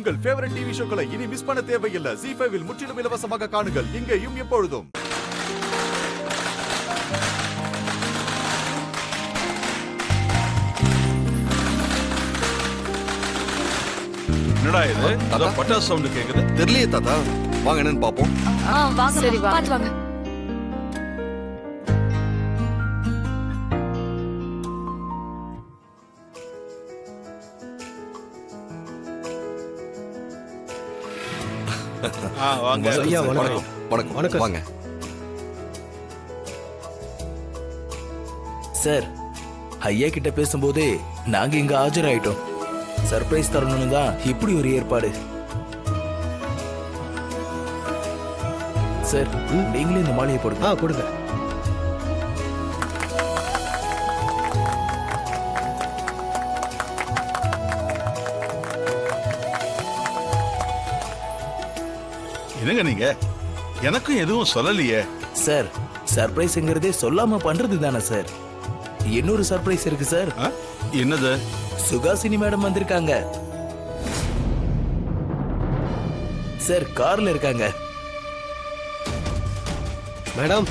உங்கள் favourite TV ஷோக்களை இனி miss பண்ண தேவையில்லை. ZEE5 இல் முற்றிலும் இலவசமாக காணுங்கள். இங்கேயும் எப்பொழுதும். என்னடா இது? அதான் பட்டாசு சவுண்ட் கேக்குது. தெரியலையே தாத்தா, வாங்க என்னன்னு பாப்போம். வாங்க. சரி பாத்து வாங்க. வாங்க. ஐயா வணக்கம். வணக்கம் வணக்கம். வாங்க சார். ஐயா கிட்ட பேசும்போதே நாங்க இங்க ஆஜராயிட்டோம். சர்ப்ரைஸ் தரணும்னு தான் இப்படி ஒரு ஏற்பாடு. சார் நீங்களே இந்த மாலையை போடுங்க. கொடுங்க. என்னங்க நீங்க எனக்கும் எதுவும் சொல்லலையே. சார் சர்ப்ரைஸ்ங்கிறதே சொல்லாம பண்றது தானே சார். இன்னொரு சர்ப்ரைஸ் இருக்கு சார். என்னது? சுகாசினி மேடம் வந்திருக்காங்க சார். கார்ல இருக்காங்க. மேடம்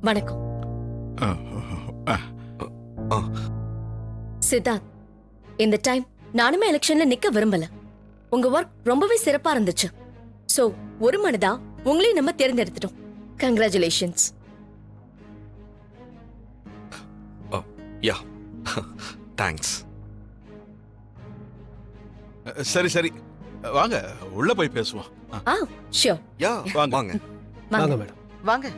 வணக்கம் சித்தார்த். இந்த டைம் நானுமே எலெக்ஷன்ல நிக்க விரும்பல. உங்க ஒர்க் ரொம்பவே சிறப்பா இருந்துச்சு. சோ ஒரு மனதா உங்களையும் நம்ம தேர்ந்தெடுத்துட்டோம். கங்க்ராச்சுலேஷன்ஸ். Yeah thanks. சரி சரி வாங்க உள்ள போய் பேசுவோம். ஷியோர். யா வாங்க. வாங்க வாங்க மேடம். வாங்க.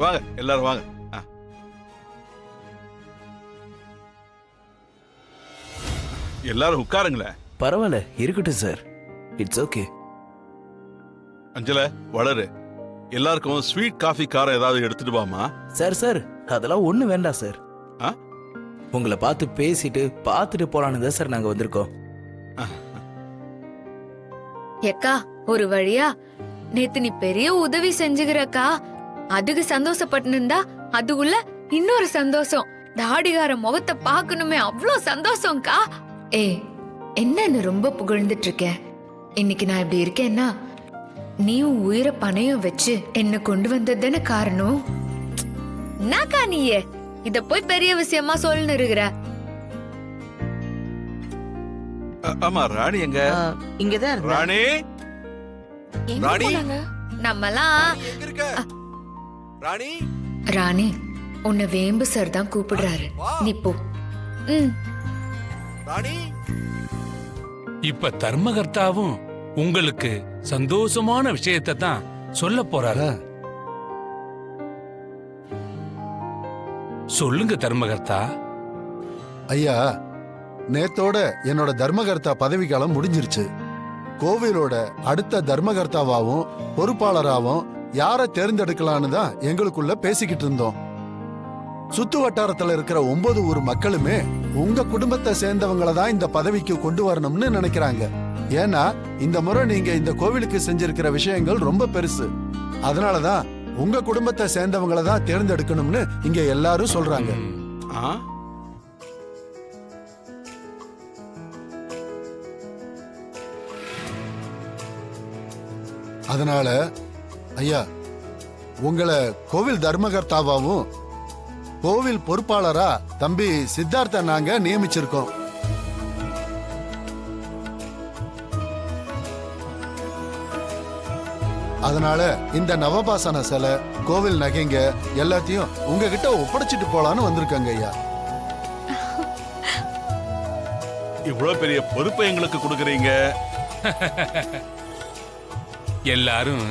வாங்க எல்லாரும் வாங்க. எல்லாரும் உட்காருங்களேன். பரவாயில்ல இருக்கட்டும் சார். It's okay. அஞ்சல வளரு. எல்லாருக்கும் ஸ்வீட் காஃபி காரம் ஏதாவது எடுத்துட்டு வாமா. சார் சார் அதெல்லாம் ஒண்ணு வேண்டாம் சார். உங்களை பார்த்து பேசிட்டு பார்த்துட்டு போலான்னு தான் சார் நாங்க வந்திருக்கோம். எக்கா ஒரு வழியா நேத்து நீ பெரிய உதவி செஞ்சுக்கிறக்கா. அதுக்கு சந்தோஷப்பட்டு அதுக்குள்ள இன்னொரு சந்தோஷம். தாடிகார முகத்தை பாக்கணுமே அவ்வளோ சந்தோஷம்க்கா. என்னன்னு ரொம்ப புகழ்ந்துட்டு இருக்கேன். இன்னைக்கு நான் இப்படி இருக்கேன்னா நீயும் உயிரை பணையும் வச்சு என்ன கொண்டு வந்தது தானே காரணம். என்னக்கா நீயே இத போய் பெரிய விஷயமா சொல்லுன்னு இருக்கிற. ஆமா ராணி எங்க? இங்கதான் இருந்தா. ராணி ராணி நம்மலாம் எங்க இருக்க? ராணி ராணி உன்னை வேம்பு சார் தான் கூப்பிடுறாரு. நீ போ. ராணி இப்ப தர்மகர்த்தாவும் உங்களுக்கு சந்தோஷமான விஷயத்தை தான் சொல்ல போறாரு. சொல்லுங்க தர்மகர்த்தா. ஐயா, நேத்தோட என்னோட தர்மகர்த்தா பதவி காலம் முடிஞ்சிருச்சு. கோவிலோட அடுத்த தர்மகர்த்தாவாவும் பொறுப்பாளராகவும் யாரை தேர்ந்தெடுக்கலான்னு தான் எங்களுக்குள்ள பேசிக்கிட்டு இருந்தோம். சுத்து வட்டாரத்துல இருக்கிற 9 ஊர் மக்களுமே உங்க குடும்பத்தை சேர்ந்தவங்கள தான் இந்த பதவிக்கு கொண்டு வரணும்னு நினைக்கிறாங்க. ஏன்னா இந்த முறை நீங்க இந்த கோவிலுக்கு செஞ்சிருக்கிற விஷயங்கள் ரொம்ப பெருசு. அதனாலதான் உங்க குடும்பத்தை சேர்ந்தவங்கள தான் தேர்ந்தெடுக்கணும்னு இங்க எல்லாரும் சொல்றாங்க. ஆ? அதனால ஐயா, உங்களை கோவில் தர்மகர்த்தாவாவும் கோவில் பொறுப்பாளரா தம்பி சித்தார்த்த நாங்க நியமிச்சிருக்கோம். அதனால இந்த நவபாசன சிலை, கோவில் நகைங்க எல்லாத்தையும் உங்ககிட்ட ஒப்படைச்சிட்டு போலான்னு வந்திருக்காங்க ஐயா. இவ்வளவு பெரிய பொறுப்பை எங்களுக்கு கொடுக்குறீங்க. எல்லாரும்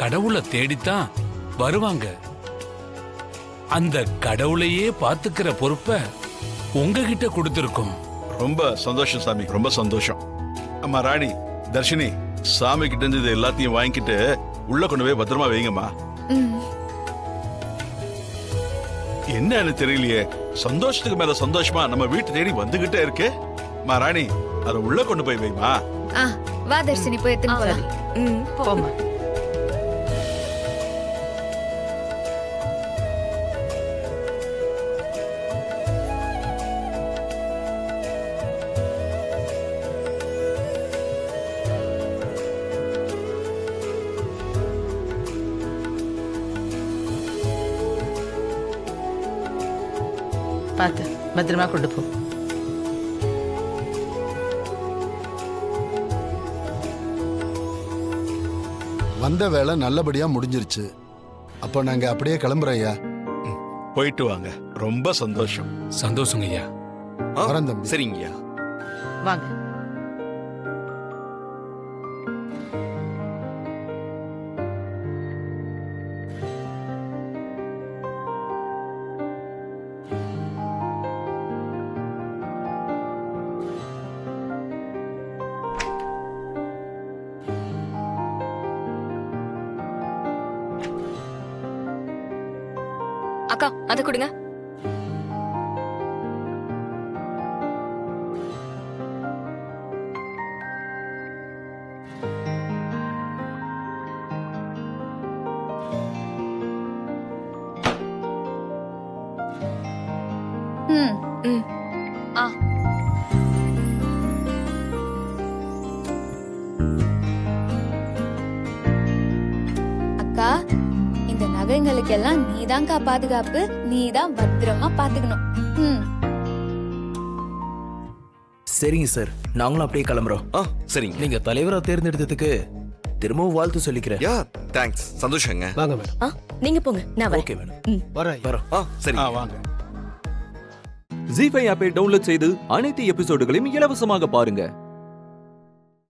கடவுளை தேடித்தான் வருவாங்க. அந்த கடவுளையே பாத்துக்கிற பொறுப்பை உங்ககிட்ட கொடுத்திருக்கோம். ரொம்ப சந்தோஷம் சாமி, ரொம்ப சந்தோஷம். அம்மா ராணி, தர்ஷினி, சாமி கிட்ட இருந்து இது எல்லாத்தையும் வாங்கிக்கிட்டு உள்ள கொண்டு போய் பத்திரமா வைங்கம்மா. என்னன்னு தெரியலையே, சந்தோஷத்துக்கு மேல சந்தோஷமா நம்ம வீட்டு தேடி வந்துகிட்டே இருக்கு. அம்மா ராணி, அதை உள்ள கொண்டு போய் வைமா. வா தர்ஷினி, போய் எடுத்துன்னு போலாம். போமா. பார்த்து பத்திரமா கொண்டு போ. வந்த வேலை நல்லபடியா முடிஞ்சிருச்சு. அப்போ நாங்க அப்படியே கிளம்புறோம் ஐயா. போயிட்டு வாங்க. ரொம்ப சந்தோஷம். சந்தோஷங்க ஐயா. வரேன் தம்பி. சரிங்கய்யா. வாங்க. அக்கா, அதை கொடுங்க. அக்கா, இந்த நகைங்களுக்கு எல்லாம் நீதான்க்கா பாதுகாப்பு. நீதான் பத்திரமா பாத்துக்கணும். சரிங்க சார், நாங்களும் அப்படியே கிளம்புறோம். சரிங்க. நீங்க தலைவரா தேர்ந்தெடுத்ததுக்கு திரும்பவும் வாழ்த்து சொல்லிக்கிறேன். யா, தேங்க்ஸ். சந்தோஷங்க. வாங்க மேடம். நீங்க போங்க, நான் வரேன். Okay madam. வரேன். வரோம். சரி. வாங்க. ஜி5 ஆப்பை டவுன்லோட் செய்து அனைத்து எபிசோடுகளையும் இலவசமாக பாருங்க.